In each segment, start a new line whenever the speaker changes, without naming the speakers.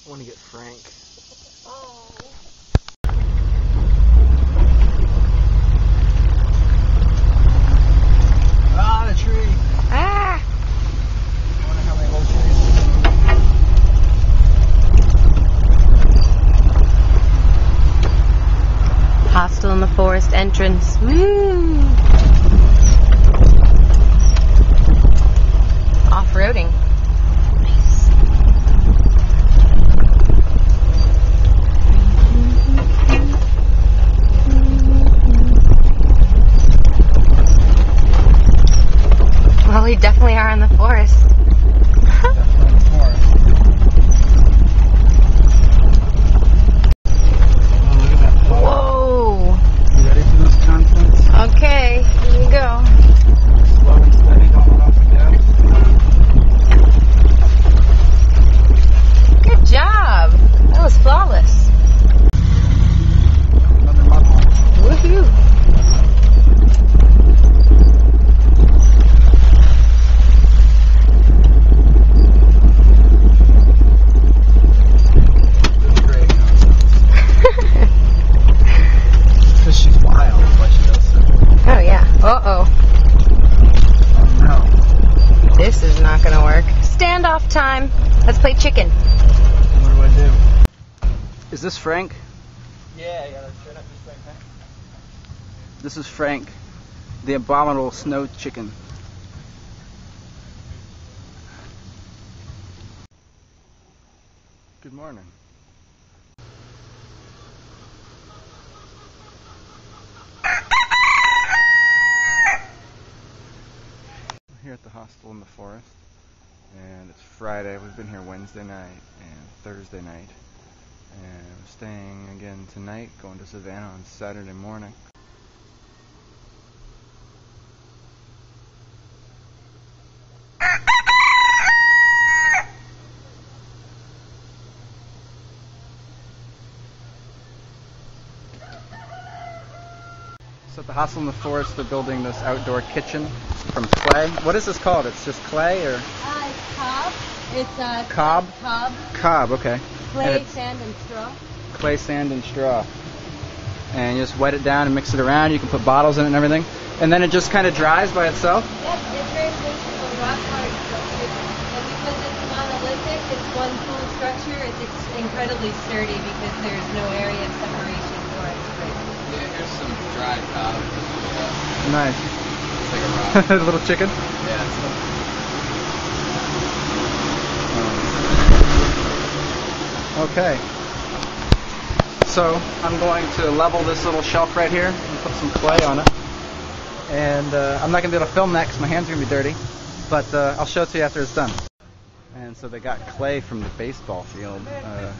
I want to get Frank.
Oh.
Ah, the tree.
Ah!
I wonder how many whole trees.
Hostel in the Forest entrance. Woo! Off-roading. Nice. Well, we definitely are in the forest. Whoa!
You ready for this conflict?
Okay, here we go.
Slow and steady, don't run off the gas.
Good job. That was flawless.
Another muffle.
Woohoo!
This is great. Because she's wild, but she does so.
Oh yeah. Uh-oh.
Oh no.
This is not gonna work. Standoff time. Let's play chicken.
What do I do? Is this Frank?
Yeah, you gotta straight up this way, okay?
This is Frank, the abominable snow chicken. Good morning. We're here at the hostel in the forest, and it's Friday. We've been here Wednesday night and Thursday night, and we're staying again tonight, going to Savannah on Saturday morning. So at the hostel in the forest, they're building this outdoor kitchen from clay. What is this called? It's just clay, or?
It's cob. It's
Cob?
cob,
Cob, okay. And
clay,
it's
sand, and straw.
clay, sand, and straw. And you just wet it down and mix it around. You can put bottles in it and everything. And then it just kind of dries by itself?
Yep, it's very flexible, rock hard structure. And because it's monolithic, it's one full structure, it's incredibly sturdy because there's no area of separation for it to break.
Yeah, here's some dried cob.
Nice.
It's like a rock.
A little chicken?
Yeah, it's like...
Okay. So I'm going to level this little shelf right here and put some clay on it. And I'm not going to be able to film that because my hands are going to be dirty. But I'll show it to you after it's done. And so they got clay from the baseball field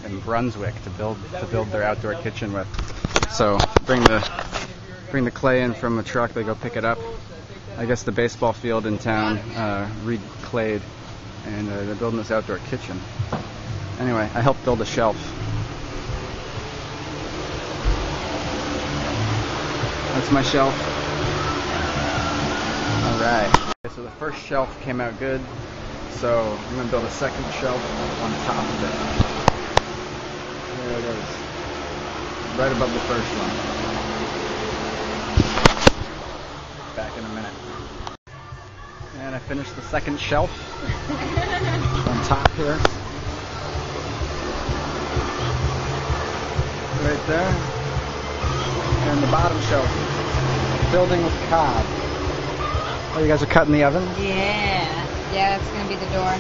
in Brunswick to build their outdoor kitchen with. So bring the clay in from a truck. They go pick it up. I guess the baseball field in town re-clayed, and they're building this outdoor kitchen. Anyway, I helped build a shelf. That's my shelf. Alright. Okay, so the first shelf came out good. So I'm going to build a second shelf on top of it. There it is. Right above the first one. Back in a minute. And I finished the second shelf on top here. Right there. And the bottom shelf. Building with cob. Oh, you guys are cutting the oven?
Yeah. Yeah, that's going to be the door.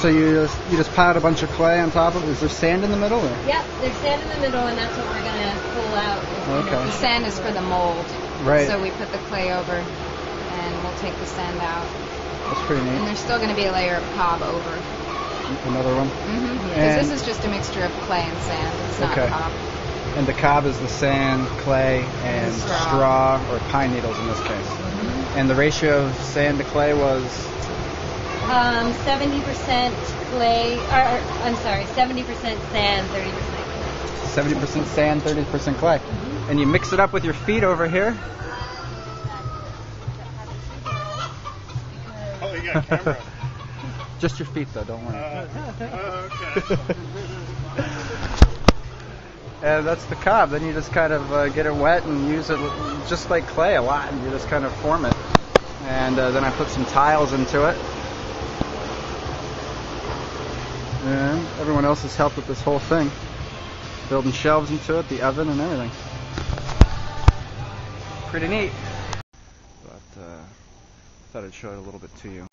So you just piled a bunch of clay on top of it? Is there sand in the middle? Or?
Yep, there's sand in the middle, and that's what we're going to pull out.
Okay.
The sand is for the mold.
Right.
So we put the clay over, and we'll take the sand out.
That's pretty
And
neat.
there's still going to be a layer of cob over.
Another one?
Mm-hmm. Because
And-
this is just a mixture of clay and sand. It's not
Okay.
cob.
And the cob is the sand, clay, and
Straw.
straw, or pine needles in this case. And the ratio of sand to clay was?
70% clay, I'm sorry, 70% sand, 30% clay.
70% sand, 30% clay. And you mix it up with your feet over here.
Oh, you got a camera.
Just your feet though, don't worry.
Okay.
And that's the cob. Then you just kind of get it wet and use it just like clay a lot, and you just kind of form it. And then I put some tiles into it. And everyone else has helped with this whole thing. Building shelves into it, the oven and everything. Pretty neat. But thought I'd show it a little bit to you.